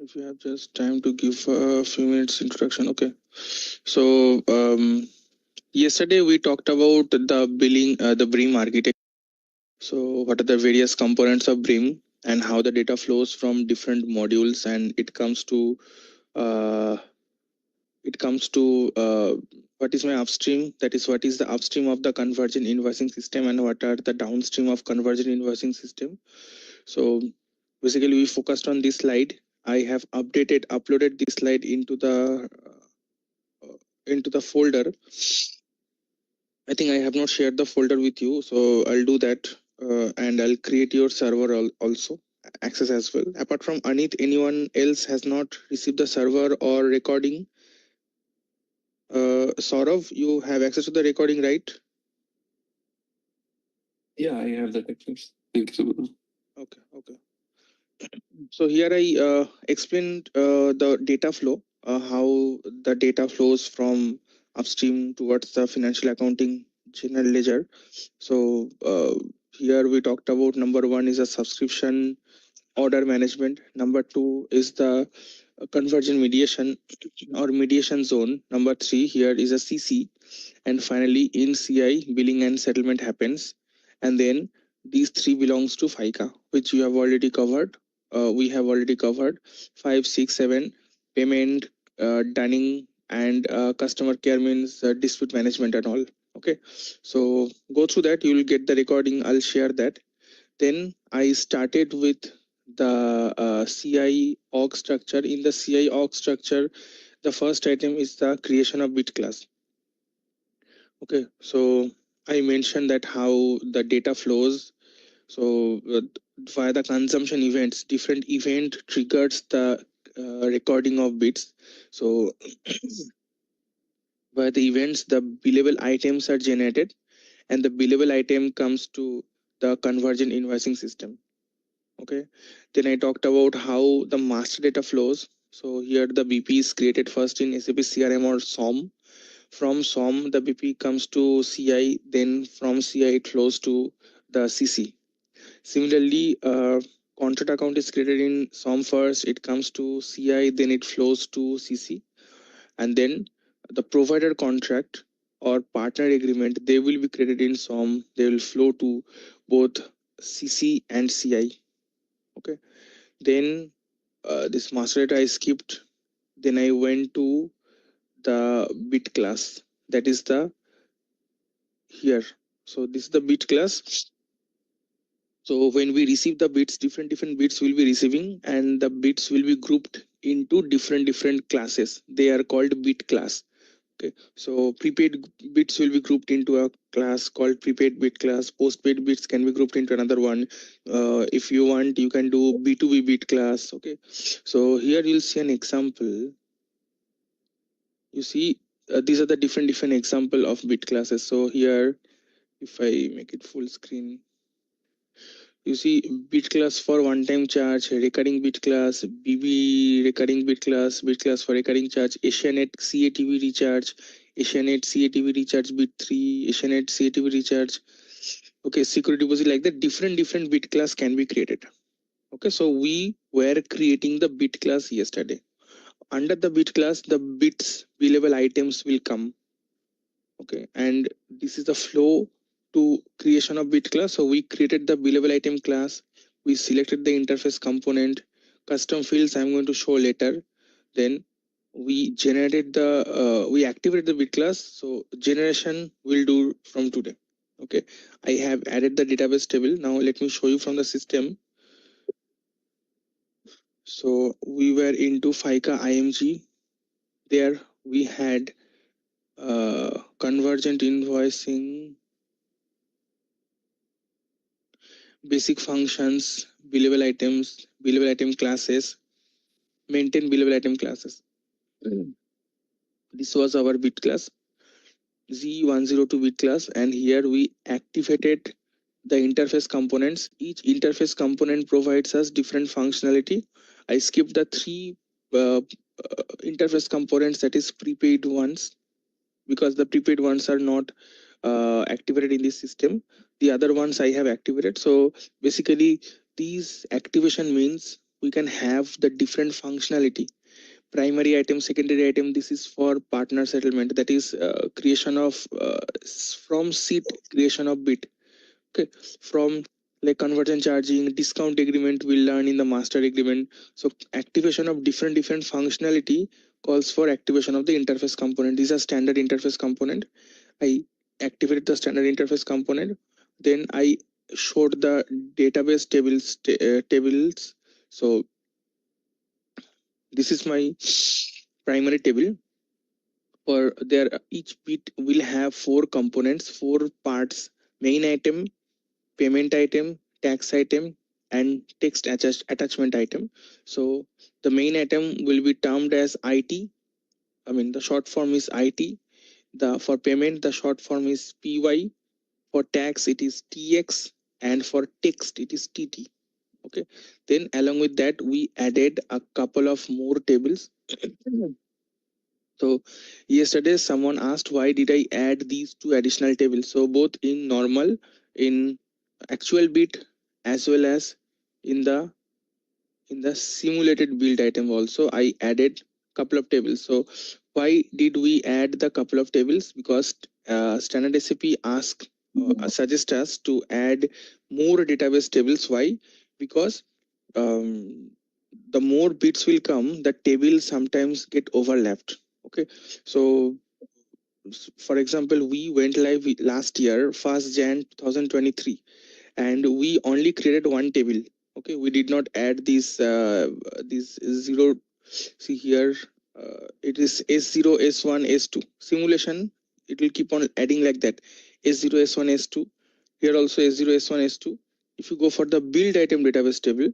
If you have just time to give a few minutes introduction, okay. So yesterday we talked about the billing, the BREEAM architecture. So what are the various components of BREEAM and how the data flows from different modules, and uh, it comes to what is my upstream. That is, what is the upstream of the convergent invoicing system, and what are the downstream of convergent invoicing system. So basically, we focused on this slide. I have uploaded this slide into the folder. I think I have not shared the folder with you, so I'll do that, and I'll create your server also access as well. Apart from Anit, anyone else has not received the server or recording? Saurav, you have access to the recording, right? Yeah, I have that access. Thank you, Subodh. Okay. So here I explained the data flow, how the data flows from upstream towards the financial accounting general ledger. So here we talked about number one is a subscription order management. Number two is the conversion mediation or mediation zone. Number three here is a CC, and finally in CI billing and settlement happens, and then these three belongs to FICA, which you have already covered. We have already covered 5, 6, 7 payment, dunning, and customer care means dispute management and all. Okay, so go through that. You will get the recording. I'll share that. Then I started with the CI org structure. In the CI org structure, the first item is the creation of bit class. Okay, so I mentioned that how the data flows. So via the consumption events, different event triggers the recording of bits. So via the events, the billable items are generated, and the billable item comes to the convergent invoicing system. Okay, then I talked about how the master data flows. So here the BP is created first in SAP CRM or SOM. From SOM, the BP comes to CI, then from CI it flows to the CC. Similarly, contract account is created in SOM first, it comes to CI, then it flows to CC, and then the provider contract or partner agreement, they will be created in SOM, they will flow to both CC and CI. Okay, then this master data I skipped. Then I went to the bit class, that is the here. So this is the bit class. So when we receive the bits, different bits will be receiving, and the bits will be grouped into different classes. They are called bit class. Okay, so prepaid bits will be grouped into a class called prepaid bit class. Postpaid bits can be grouped into another one. If you want, you can do B2B bit class. Okay, so here you'll see an example. You see, these are the different example of bit classes. So here, if I make it full screen, you see bit class for one-time charge, recurring bit class, BB recurring bit class for recurring charge, Asianet CATV recharge, Asianet CATV recharge bit 3, Asianet CATV recharge. Okay, security deposit, like that. Different bit class can be created. Okay, so we were creating the bit class yesterday. Under the bit class, the bits billable items will come. Okay, and this is the flow to creation of bit class. So we created the billable item class, we selected the interface component, custom fields I'm going to show later. Then we generated the we activated the bit class. So generation will do from today. Okay, I have added the database table. Now let me show you from the system. So we were into FICA IMG. There we had convergent invoicing, basic functions, billable items, billable item classes, maintain billable item classes. This was our bit class, Z102 bit class, and here we activated the interface components. Each interface component provides us different functionality. I skipped the three interface components, that is prepaid ones, because the prepaid ones are not activated in this system. The other ones I have activated. So basically, these activation means we can have the different functionality. Primary item, secondary item, this is for partner settlement, that is creation of from seat creation of bit. Okay, from like conversion charging, discount agreement we'll learn in the master agreement. So activation of different functionality calls for activation of the interface component. These are standard interface component. I activated the standard interface component, then I showed the database tables. So this is my primary table. For there, each bit will have four components, four parts: main item, payment item, tax item, and text attachment item. So the main item will be termed as IT. I mean, the short form is IT. The for payment, the short form is PY. For tax, it is TX, and for text, it is TT. Okay. Then along with that, we added a couple of more tables. So yesterday someone asked why did I add these two additional tables. So both in normal, in actual bit, as well as in the simulated build item also, I added couple of tables. So why did we add the couple of tables? Because standard SAP ask suggest us to add more database tables. Why? Because um, the more bits will come, the table sometimes get overlapped. Okay, so for example, we went live last year, 1st Jan 2023, and we only created one table. Okay, we did not add these zero. See here, it is S0, S1, S2 simulation. It will keep on adding like that. S0, S1, S2. Here also S0, S1, S2. If you go for the build item database table,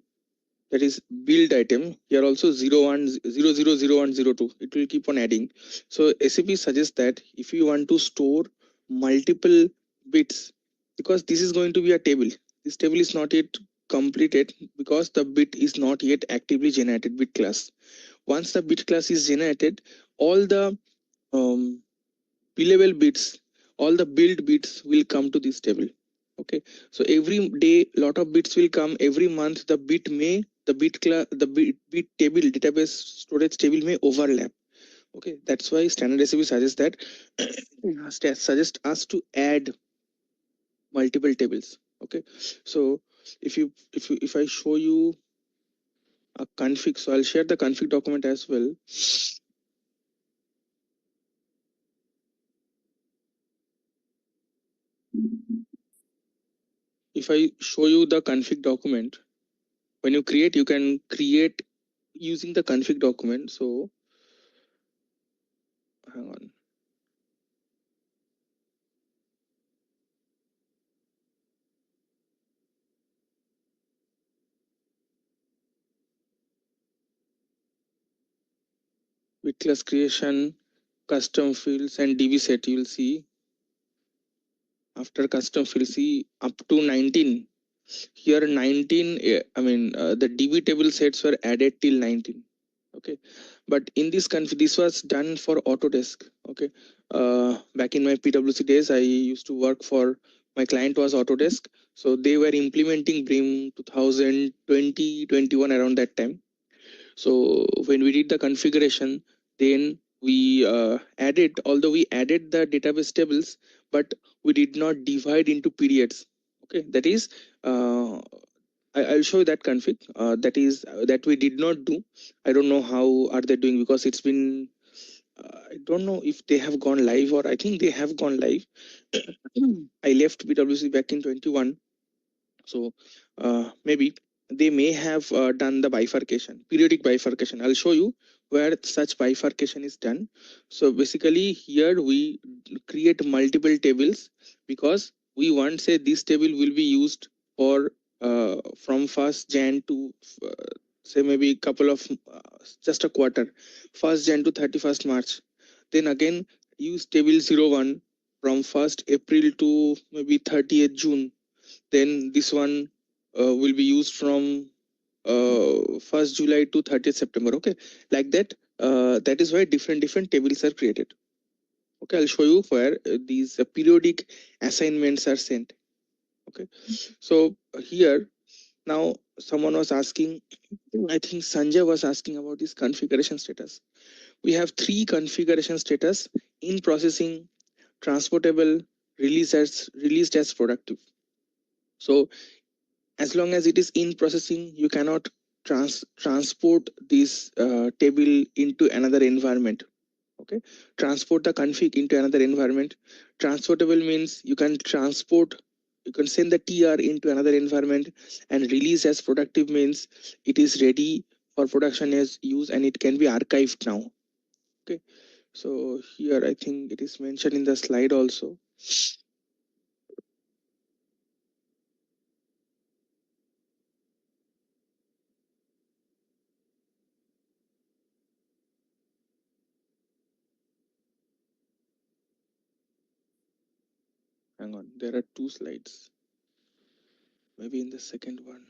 that is build item, here also 01, 00, 01, 02. It will keep on adding. So SAP suggests that if you want to store multiple bits, because this is going to be a table, this table is not yet completed because the bit is not yet actively generated bit class. Once the bit class is generated, all the um, p-level bits, all the build bits will come to this table. Okay, so every day lot of bits will come. Every month the bit may, the bit table database storage table may overlap. Okay, that's why standard recipe suggests that suggest us to add multiple tables. Okay, so if I show you a config, so I'll share the config document as well. If I show you the config document, when you create, you can create using the config document. So hang on, with class creation, custom fields, and db set, you will see after custom fields, see up to 19. Here 19, I mean the db table sets were added till 19. Okay, but in this config, this was done for Autodesk. Okay, back in my PwC days, I used to work for, my client was Autodesk, so they were implementing Brim 2020 21 around that time. So when we did the configuration, then we added, although we added the database tables, but we did not divide into periods. Okay, that is, I'll show you that config. That is that we did not do. I don't know how are they doing, because it's been. I don't know if they have gone live, or I think they have gone live. I left PwC back in 21, so maybe they may have done the bifurcation, periodic bifurcation. I'll show you where such bifurcation is done. So basically here we create multiple tables, because we want, say, this table will be used for from 1st Jan to say maybe couple of just a quarter, 1st Jan to 31st March. Then again use table 01 from 1st April to maybe 30th June. Then this one will be used from 1st July to 30th September. Okay, like that. That is why different tables are created. Okay, I'll show you where these periodic assignments are sent. Okay, so here now someone was asking I think Sanjay was asking about this configuration status. We have three configuration status: in processing, transportable, released as productive. So as long as it is in processing, you cannot transport this table into another environment. Okay, transport the config into another environment. Transportable means you can send the tr into another environment, and release as productive means it is ready for production as use and it can be archived now. Okay, so here I think it is mentioned in the slide also. Hang on, there are two slides, maybe in the second one.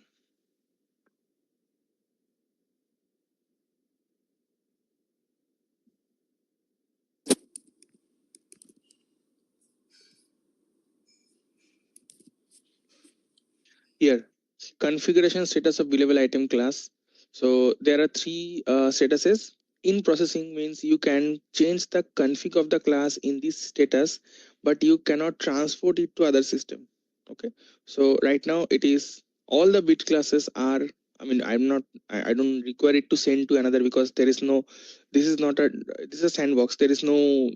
Here, configuration status of billable item class. So there are three statuses. In processing means you can change the config of the class in this status, but you cannot transport it to other system. Okay, so right now it is all the bit classes are, I mean, I don't require it to send to another because there is no, this is not a, this is a sandbox. There is no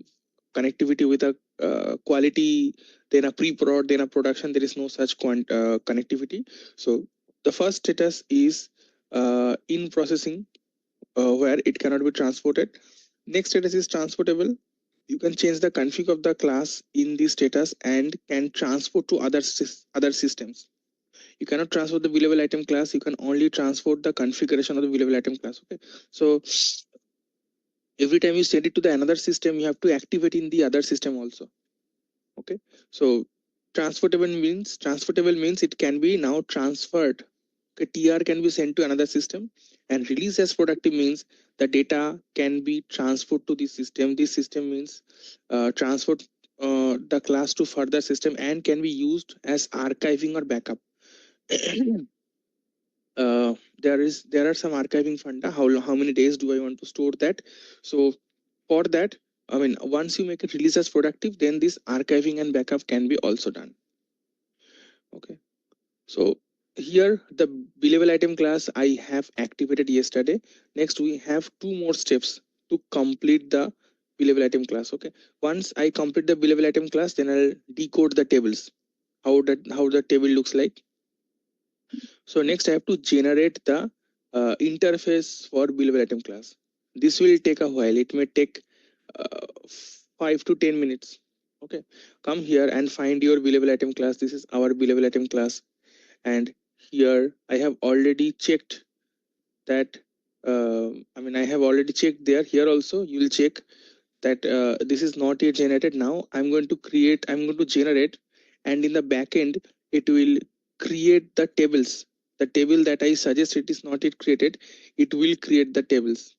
connectivity with a quality, then a pre-prod, then a production. There is no such connectivity. So the first status is in processing, where it cannot be transported. Next status is transportable. You can change the config of the class in this status and can transport to other systems. You cannot transport the billable item class. You can only transport the configuration of the billable item class. Okay, so every time you send it to the another system, you have to activate in the other system also. Okay, so transportable means it can be now transferred. Okay, tr can be sent to another system, and release as productive means the data can be transferred to this system. This system means transport the class to further system and can be used as archiving or backup. There are some archiving funda. How many days do I want to store that? So for that, I mean, once you make it release as productive, then this archiving and backup can be also done. Okay, so here the billable item class I have activated yesterday. Next we have two more steps to complete the billable item class. Okay, once I complete the billable item class, then I'll decode the tables, how the table looks like. So next I have to generate the interface for billable item class. This will take a while. It may take 5 to 10 minutes. Okay, come here and find your billable item class. This is our billable item class, and here I have already checked that. I mean, I have already checked there. Here also you will check that this is not yet generated. Now I'm going to generate, and in the backend it will create the tables. The table that I suggest, it is not yet created, it will create the tables.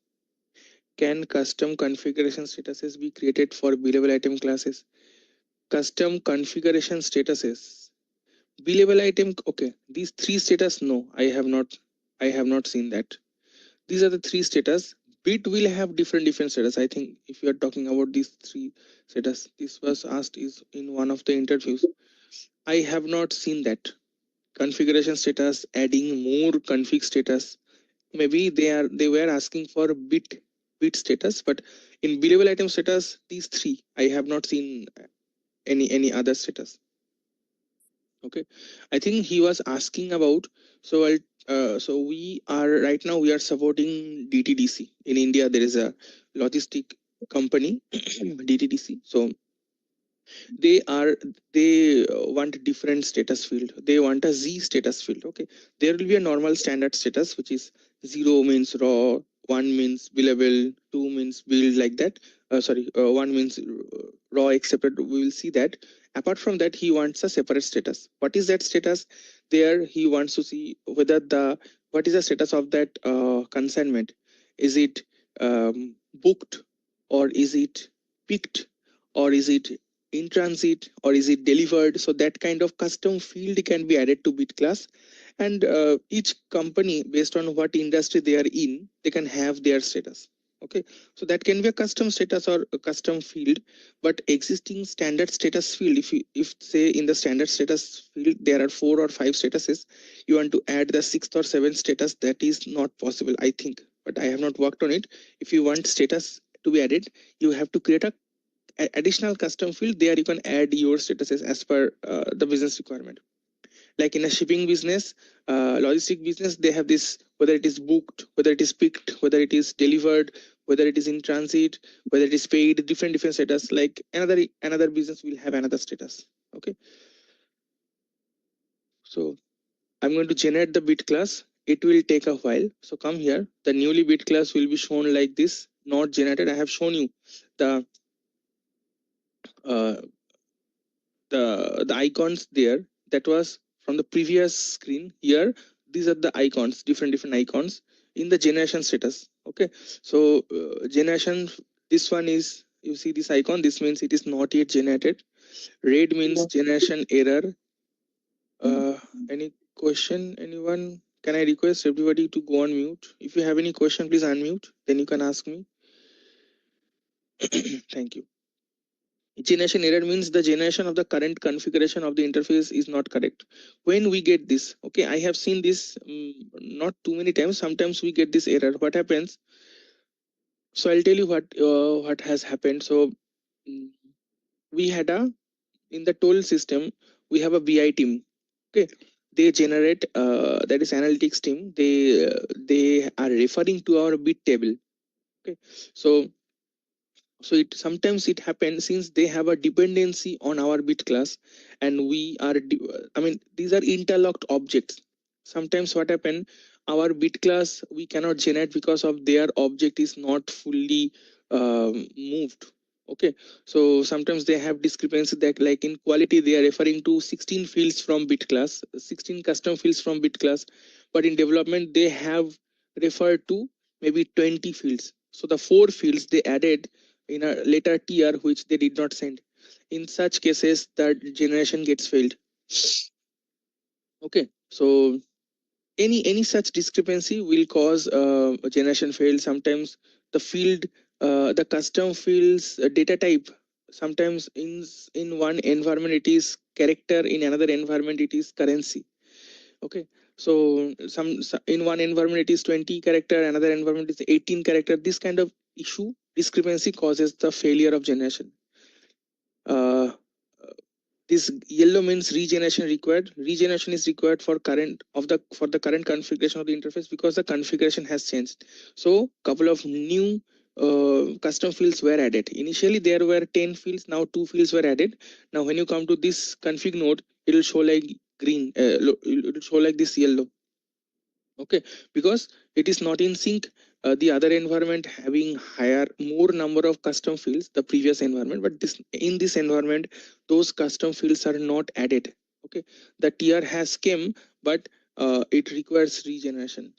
Can custom configuration statuses be created for billable item classes? Custom configuration statuses, billable item. Okay, these three status, no, I have not seen that. These are the three status. Bit will have different status. I think if you are talking about these three status, this was asked is in one of the interviews. I have not seen that. Configuration status, adding more config status. Maybe they were asking for bit status, but in billable item status, these three I have not seen any other status. Okay, I think he was asking about. So so we are right now we are supporting DTDC in India. There is a logistic company DTDC. So they are they want different status field. They want a Z status field. Okay, there will be a normal standard status which is 0 means raw, 1 means billable, 2 means billed, like that. 1 means raw accepted. We will see that. Apart from that, he wants a separate status. What is that status? There he wants to see whether the what is the status of that consignment. Is it booked, or is it picked, or is it in transit, or is it delivered? So that kind of custom field can be added to bit class, and each company, based on what industry they are in, they can have their status. Okay, so that can be a custom status or a custom field. But existing standard status field, if say in the standard status field there are 4 or 5 statuses, you want to add the sixth or seventh status, that is not possible, I think, but I have not worked on it. If you want status to be added, you have to create a additional custom field. There you can add your statuses as per the business requirement. Like in a shipping business, logistic business, they have this, whether it is booked, whether it is picked, whether it is delivered, whether it is in transit, whether it is paid, different status. Like another business will have another status. Okay, so I'm going to generate the bit class. It will take a while, so come here. The newly bit class will be shown like this, not generated. I have shown you the uh, the icons there, that was from the previous screen. Here these are the icons, different icons in the generation status. Okay, so generation, this one is, you see this icon, this means it is not yet generated. Red means generation error. Any question, anyone? Can I request everybody to go on mute? If you have any question, please unmute, then you can ask me. Thank you. Generation error means the generation of the current configuration of the interface is not correct. When we get this, okay, I have seen this not too many times, sometimes we get this error. What happens? So I'll tell you what has happened. So mm, we had a, in the toll system, we have a BI team. Okay, they generate, that is analytics team, they are referring to our bit table. Okay, so it sometimes it happens, since they have a dependency on our bit class, and we are I mean, these are interlocked objects. Sometimes what happen, our bit class we cannot generate because of their object is not fully moved. Okay, so sometimes they have discrepancy, that like in quality they are referring to 16 fields from bit class, 16 custom fields from bit class, but in development they have referred to maybe 20 fields. So the 4 fields they added in a later tier which they did not send. In such cases, that generation gets failed. Okay, so any such discrepancy will cause a generation fail. Sometimes the field, the custom fields data type, sometimes in one environment it is character, in another environment it is currency. Okay, so in one environment it is 20 character, another environment is 18 character. This kind of issue, discrepancy, causes the failure of generation. uh, this yellow means regeneration required. Regeneration is required for the current configuration of the interface, because the configuration has changed. So couple of new custom fields were added. Initially there were 10 fields, now 2 fields were added. Now when you come to this config node, it will show like green, it will show like this yellow. Okay, because it is not in sync. The other environment having higher, more number of custom fields, the previous environment, but this, in this environment those custom fields are not added. Okay, the tier has came, but it requires regeneration.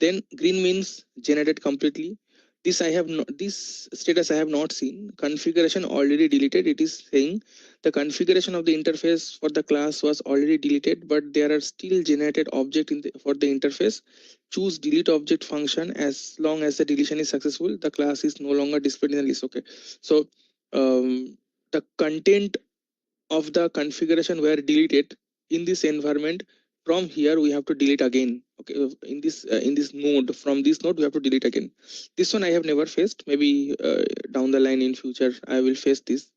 Then green means generated completely. This I have not, this status I have not seen. Configuration already deleted, it is saying the configuration of the interface for the class was already deleted, but there are still generated object for the interface. Choose delete object function. As long as the deletion is successful, the class is no longer displayed in the list. Okay, so the content of the configuration were deleted in this environment. From here we have to delete again. Okay, in this node, from this node we have to delete again. This one I have never faced. Maybe down the line in future I will face this.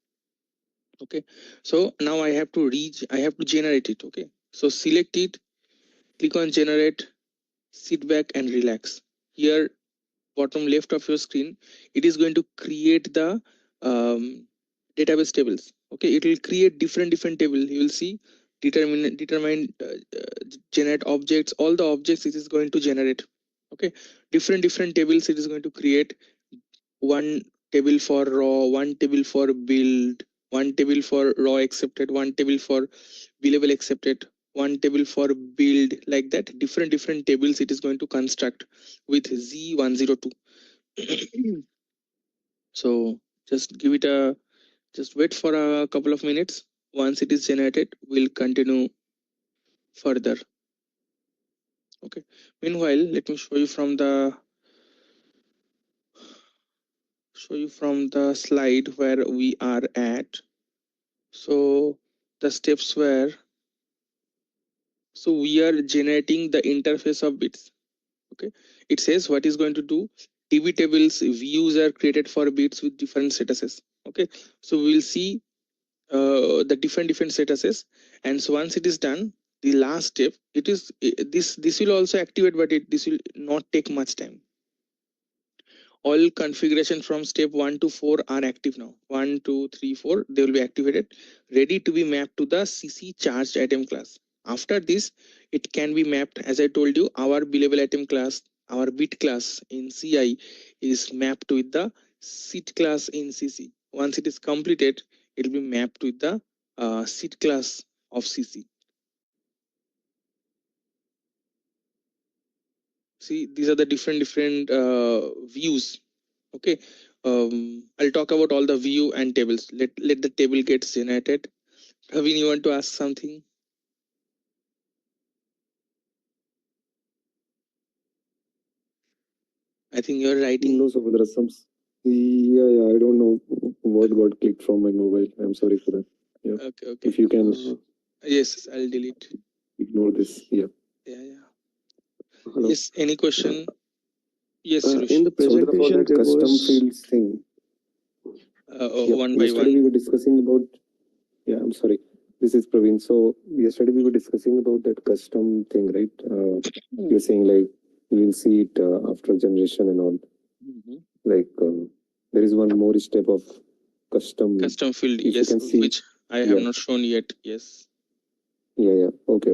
Okay, so now I have to generate it. Okay, so select it, click on generate, sit back and relax. Here, bottom left of your screen, it is going to create the um, database tables. Okay, it will create different table. You will see determine generate objects, all the objects it is going to generate. Okay, different tables it is going to create. One table for raw, one table for build, one table for raw accepted, one table for billable accepted, one table for build. Like that, different tables it is going to construct with Z102. So just give it a, just wait for a couple of minutes. Once it is generated, we'll continue further. Okay. Meanwhile, let me show you from the slide where we are at. So the steps were, so we are generating the interface of bits. Okay, it says what is going to do. TV tables views are created for bits with different statuses. Okay, so we will see the different statuses, and so once it is done, the last step, it is this will also activate, but this will not take much time. All configuration from step 1 to 4 are active now. 1 2 3 4, they will be activated, ready to be mapped to the CC charged item class. After this, it can be mapped, as I told you, our billable item class, our bit class in CI is mapped with the seat class in CC. Once it is completed, it will be mapped with the seat class of CC. See, these are the different views. Okay, I'll talk about all the view and tables. Let the table get generated. Praveen, you want to ask something? I think you're writing. No, Sabudra, yeah, I don't know what got clicked from my mobile. I'm sorry for that. Yeah. Okay. If you can Yes, I'll delete. ignore this. Yeah. Yeah. Hello. Yes, any question? Yes, In the presentation, that custom fields thing. One by Yesterday one. we were discussing about. Yeah, I'm sorry. This is Praveen. So yesterday we were discussing about that custom thing, right? You're saying like we'll see it after generation and all. Like there is one more step of custom field. If Yes, you can see, which I have not shown yet. Yes. Yeah. Okay.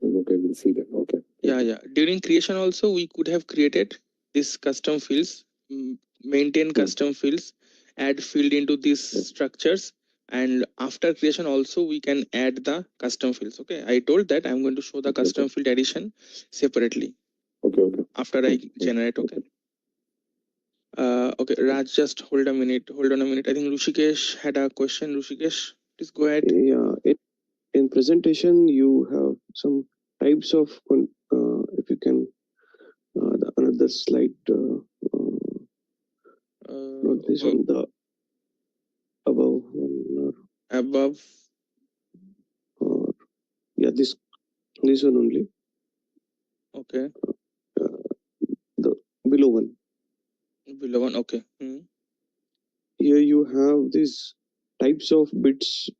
We'll see that. Okay. Yeah. During creation also, we could have created this custom fields, maintain custom fields, add field into these structures, and after creation also we can add the custom fields. Okay, I told that I'm going to show the custom field addition separately. Okay. After I generate. Okay. Okay, Raj, just hold on a minute. I think Rushikesh had a question. Rushikesh, please go ahead. Yeah, in presentation you have some types of if you can another slide, not this one, the above one, or yeah, this one only. Okay. The below one. Okay. Here you have these types of bits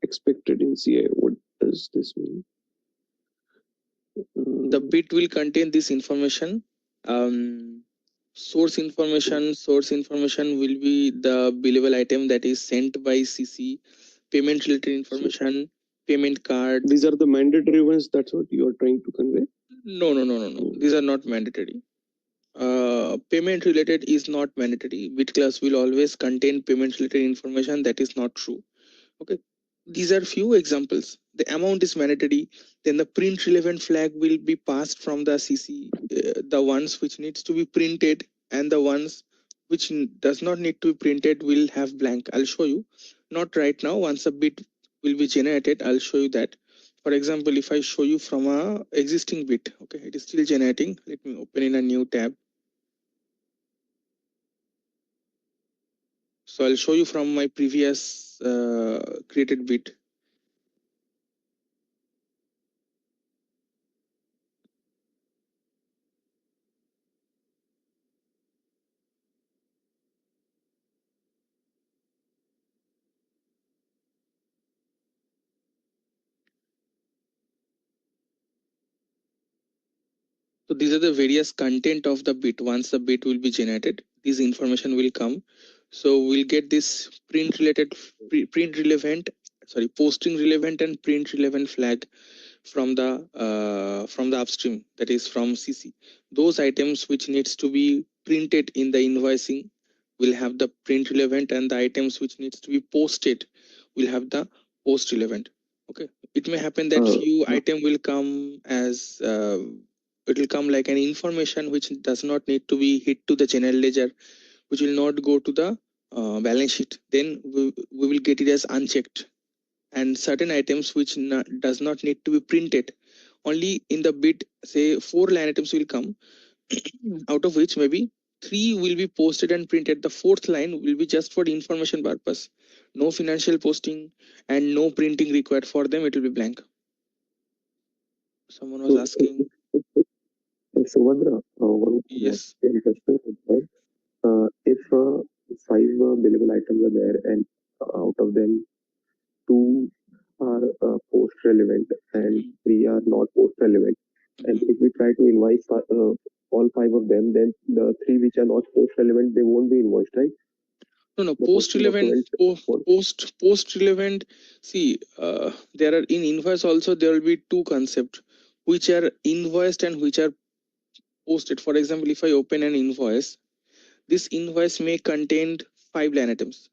expected in CI. What does this mean? The bit will contain this information. Source information will be the billable item that is sent by CC. Payment related information, payment card. These are the mandatory ones. That's what you are trying to convey. No. These are not mandatory. Payment related is not mandatory. Bit class will always contain payment related information. That is not true. Okay, these are few examples. The amount is mandatory. Then the print relevant flag will be passed from the CC. The ones which needs to be printed and the ones which does not need to be printed will have blank. I'll show you. Not right now. Once a bit will be generated, I'll show you that. For example, if I show you from a existing bit, okay, it is still generating. Let me open in a new tab. So I'll show you from my previous created bit. So these are the various content of the bit. Once the bit will be generated, this information will come. So we'll get this posting relevant and print relevant flag from the upstream, that is from CC. Those items which needs to be printed in the invoicing will have the print relevant, and the items which needs to be posted will have the post relevant. Okay, it may happen that few item will come as it will come like an information which does not need to be hit to the general ledger, which will not go to the balance sheet. Then we will get it as unchecked. And certain items which does not need to be printed only in the bid, say 4 line items will come, out of which maybe 3 will be posted and printed. The fourth line will be just for the information purpose. No financial posting and no printing required for them. It will be blank. Someone was asking. Subhadra, one Yes. question is that if 5 billable items are there and out of them 2 are post relevant and 3 are not post relevant, and if we try to invoice all 5 of them, then the 3 which are not post relevant, they won't be invoiced, right? No, The post relevant, won't. post relevant. See, there are in invoice also there will be two concepts, which are invoiced and which are posted. For example, if I open an invoice, this invoice may contain 5 line items.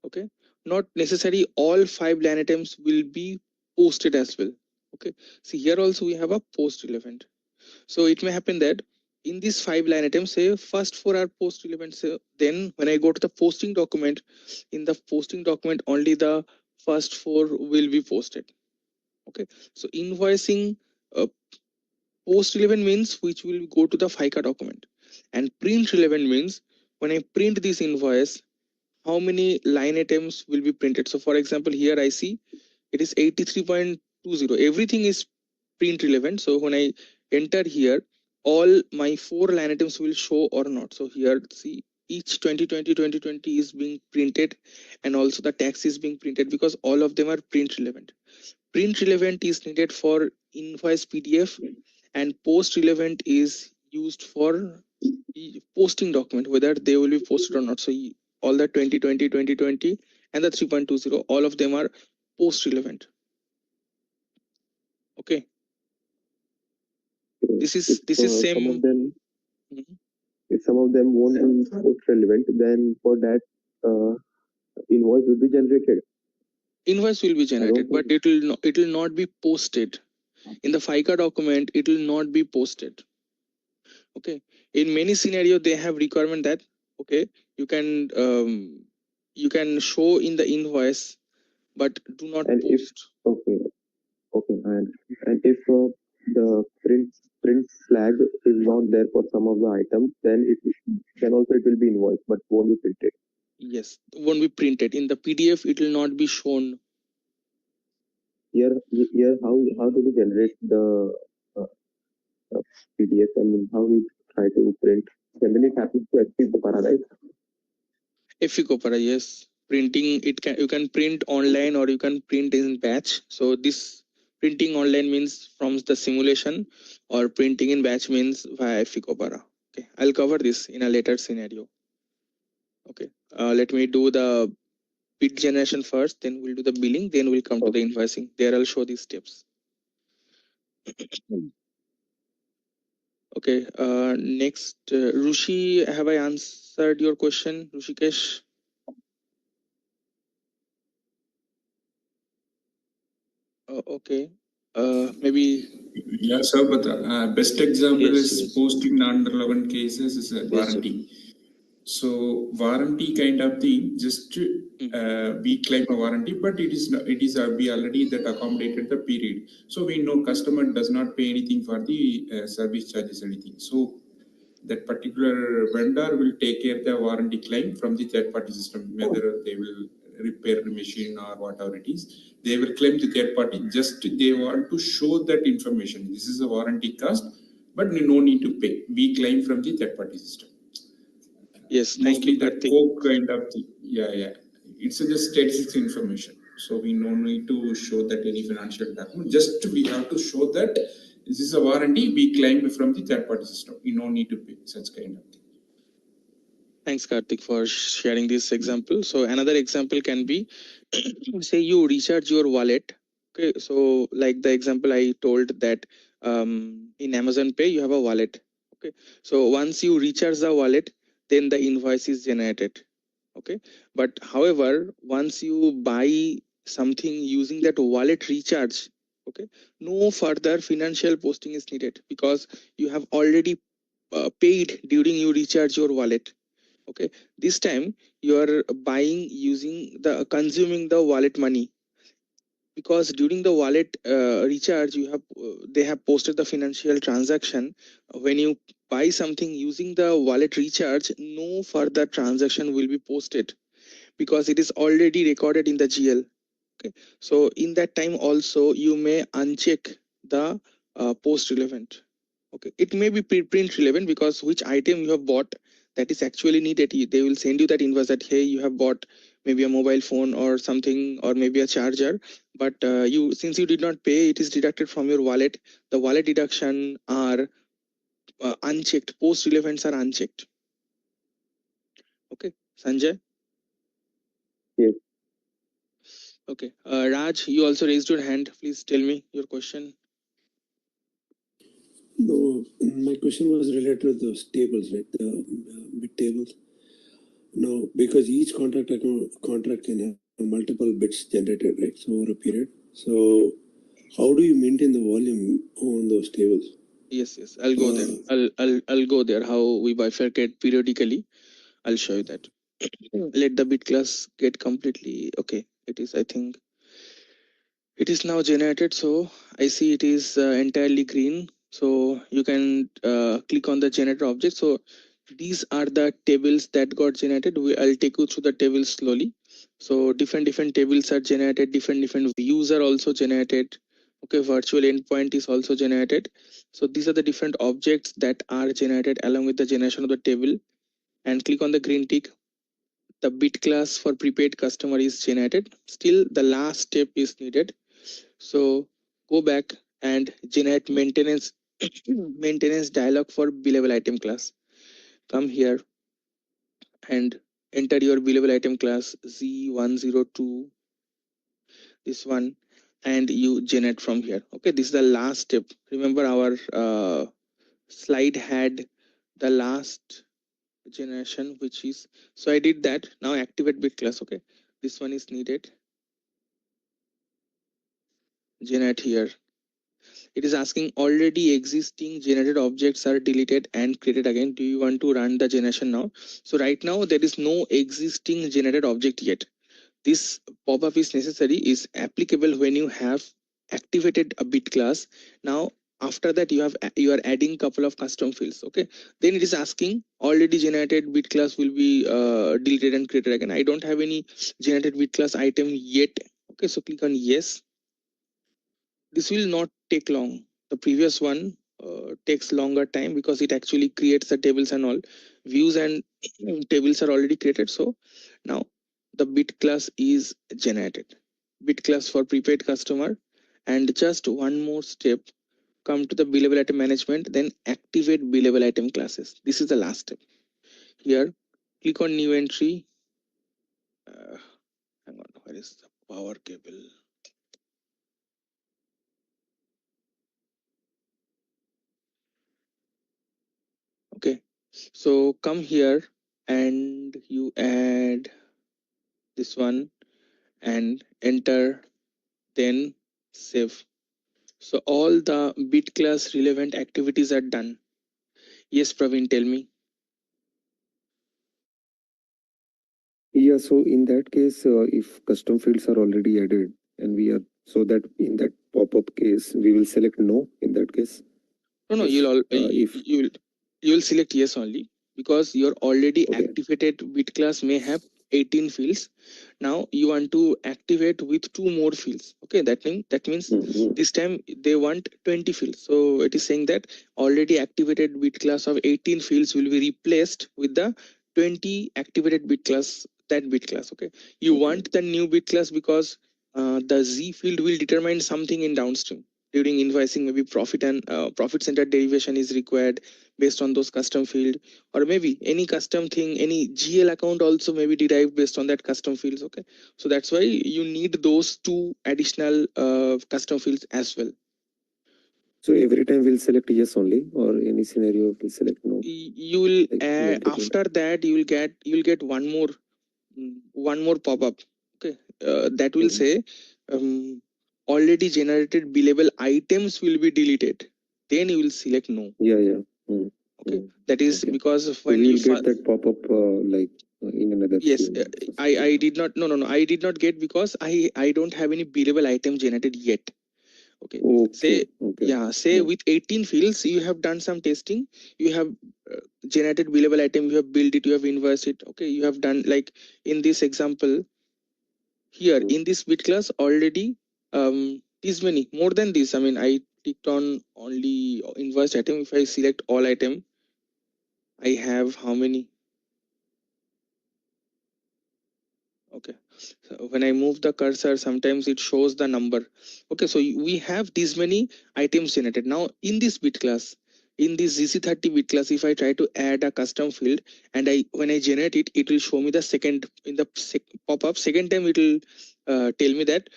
Okay, not necessarily all 5 line items will be posted as well. Okay, see here also we have a post relevant. So it may happen that in these 5 line items, say first 4 are post relevant. So then when I go to the posting document, in the posting document only the first 4 will be posted. Okay, so invoicing post relevant means which will go to the FICA document, and print relevant means when I print this invoice, how many line items will be printed. So for example, here I see it is 83.20. Everything is print relevant. So when I enter here, all my 4 line items will show or not. So here see each 2020 is being printed, and also the tax is being printed because all of them are print relevant. Print relevant is needed for invoice PDF, and post relevant is used for posting document, whether they will be posted or not. So all the 2020 and the 3.20, all of them are post relevant. Okay, this is same. Some of them, Mhm. if some of them won't be post relevant, then for that invoice will be generated. Invoice will be generated, but it will not be posted in the FICA document. It will not be posted. Okay, in many scenario they have requirement that okay, you can show in the invoice but do not and post. And if the print flag is not there for some of the items, then it will be invoiced but won't be printed. Yes, won't be printed in the PDF. It will not be shown. Here, how do we generate the PDF? I mean, how we try to print? Generally, it happens to achieve the right? Efficopera, yes. Printing, you can print online or you can print in batch. So this printing online means from the simulation, or printing in batch means via Efficopera. Okay, I'll cover this in a later scenario. Okay, let me do the bid generation first, then we'll do the billing, then we'll come to the invoicing. There I'll show these steps. Okay, next, Rushi, have I answered your question, Rushikesh? Okay, maybe. Yeah, sir, but best example Yes, is yes. posting non-relevant cases is a warranty. So warranty kind of thing, just we claim a warranty, but it is we already that accommodated the period. So we know customer does not pay anything for the service charges or anything. So that particular vendor will take care of the warranty claim from the third party system, whether they will repair the machine or whatever it is. They will claim the third party, just they want to show that information. This is a warranty cost, but no need to pay. We claim from the third party system. Yes, Mostly thank that Coke kind of thing. Yeah. It's just statistics information. So we no need to show that any financial document. Just we have to show that this is a warranty we claim from the third party system. We no need to pay such kind of thing. Thanks, Karthik, for sharing this example. So another example can be, say you recharge your wallet. Okay, so like the example I told that in Amazon Pay you have a wallet. Okay, so once you recharge the wallet, then the invoice is generated. Okay, but however, once you buy something using that wallet recharge, okay, no further financial posting is needed because you have already paid during you recharge your wallet. Okay, this time you are buying using the consuming the wallet money. because during the wallet recharge you have they have posted the financial transaction. When you buy something using the wallet recharge, no further transaction will be posted because it is already recorded in the GL. Okay, so in that time also you may uncheck the post relevant. Okay, it may be preprint relevant because which item you have bought that is actually needed. They will send you that invoice that hey, you have bought maybe a mobile phone or something or maybe a charger, but you since you did not pay, it is deducted from your wallet. The wallet deduction are unchecked. Post relevants are unchecked. Okay, Sanjay. Yes. Okay, Raj, you also raised your hand. Please tell me your question. No, my question was related to those tables, right? The bit tables. No, because each contract can have multiple bits generated, right? So over a period. So how do you maintain the volume on those tables? Yes, I'll go there. I'll go there. How we bifurcate periodically. I'll show you that. Let the bit class get completely okay. It is, I think, it is now generated. So I see it is entirely green. So you can click on the generator object. So these are the tables that got generated. I'll take you through the tables slowly. So different tables are generated. Different views are also generated. Okay, virtual endpoint is also generated. So these are the different objects that are generated along with the generation of the table. And click on the green tick. The bit class for prepaid customer is generated. Still the last step is needed. So go back and generate maintenance maintenance dialog for billable item class. Come here and enter your billable item class Z102, this one, and you generate from here. Okay, this is the last step. Remember our slide had the last generation, which is, so I did that. Now activate bit class. Okay, this one is needed. Generate here. It is asking already existing generated objects are deleted and created again. Do you want to run the generation now? So right now there is no existing generated object yet. This pop-up is necessary, is applicable when you have activated a bit class. Now after that you are adding couple of custom fields. Okay, then it is asking already generated bit class will be deleted and created again. I don't have any generated bit class item yet. Okay, so click on yes. This will not take long. The previous one takes longer time because it actually creates the tables and all. Views and tables are already created. So now the bit class is generated. Bit class for prepaid customer. And just one more step, come to the billable item management, then activate billable item classes. This is the last step. Here, click on new entry. Hang on, where is the power cable? Okay, so come here and you add this one and enter, then save. So all the bit class relevant activities are done. Yes, Praveen, tell me. Yeah, so in that case, if custom fields are already added and we are, so that in that pop-up case, we will select no in that case. No, If, you'll select yes only because your already Okay. activated bit class may have 18 fields. Now you want to activate with 2 more fields. Okay, that means Mhm. this time they want 20 fields. So it is saying that already activated bit class of 18 fields will be replaced with the 20 activated bit class, that bit class. Okay, you Okay. want the new bit class because the Z field will determine something in downstream during invoicing. Maybe profit and profit center derivation is required based on those custom field, or maybe any custom thing, any GL account also may be derived based on that custom fields. Okay, so that's why you need those 2 additional custom fields as well. So every time we'll select yes only, or any scenario we'll select no. You will Like after that you will get one more pop-up. Okay, that will say already generated billable items will be deleted. Then you will select no. Yeah. Okay, That is Okay. because So when we you will get that pop-up like in another yes, few. I did not I did not get because I don't have any billable item generated yet. Okay. Say Okay. yeah, say Yeah. with 18 fields you have done some testing, you have generated billable item, you have built it, you have invoiced it. Okay, you have done like in this example here Mm. in this bit class already this many more than this. I mean I clicked on only invoiced item. If I select all item, I have how many? Okay, so when I move the cursor, sometimes it shows the number. Okay, so we have these many items generated. Now in this bit class, in this GC30 bit class, if I try to add a custom field and when I generate it, it will show me the second in the pop-up. Second time it will tell me that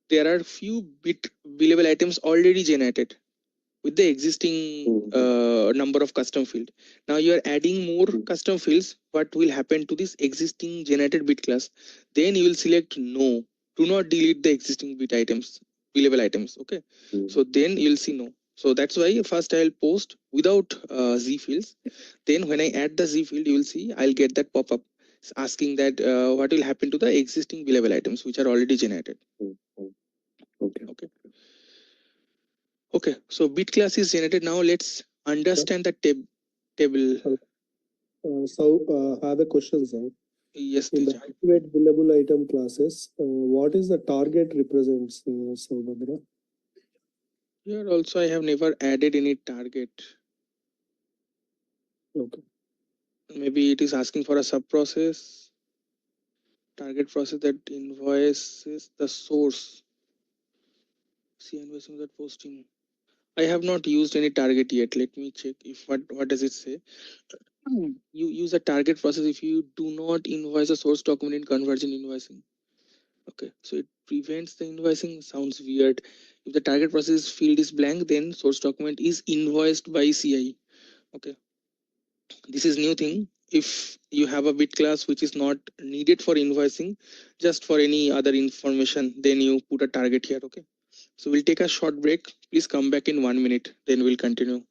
there are few billable items already generated with the existing number of custom field. Now you are adding more custom fields. What will happen to this existing generated bit class? Then you will select no. Do not delete the existing billable items. Okay. So then you will see no. So that's why first I will post without Z fields. Then when I add the Z field, you will see I'll get that pop up asking that what will happen to the existing billable items which are already generated. Okay. Okay. Okay, so bit class is generated. Now let's understand the table. I have a question, sir. Yes, In the Teja. activate billable item classes, what is the target represents, Saubhadra? Here also I have never added any target. Okay. Maybe it is asking for a sub process. Target process that invoices the source. See invoicing that posting. I have not used any target yet. Let me check if what does it say. You use a target process if you do not invoice a source document in conversion invoicing. Okay, so it prevents the invoicing. Sounds weird. If the target process field is blank, then source document is invoiced by CI. Okay, this is new thing. If you have a bit class which is not needed for invoicing, just for any other information, then you put a target here. Okay, so we'll take a short break. Please come back in 1 minute, then we'll continue.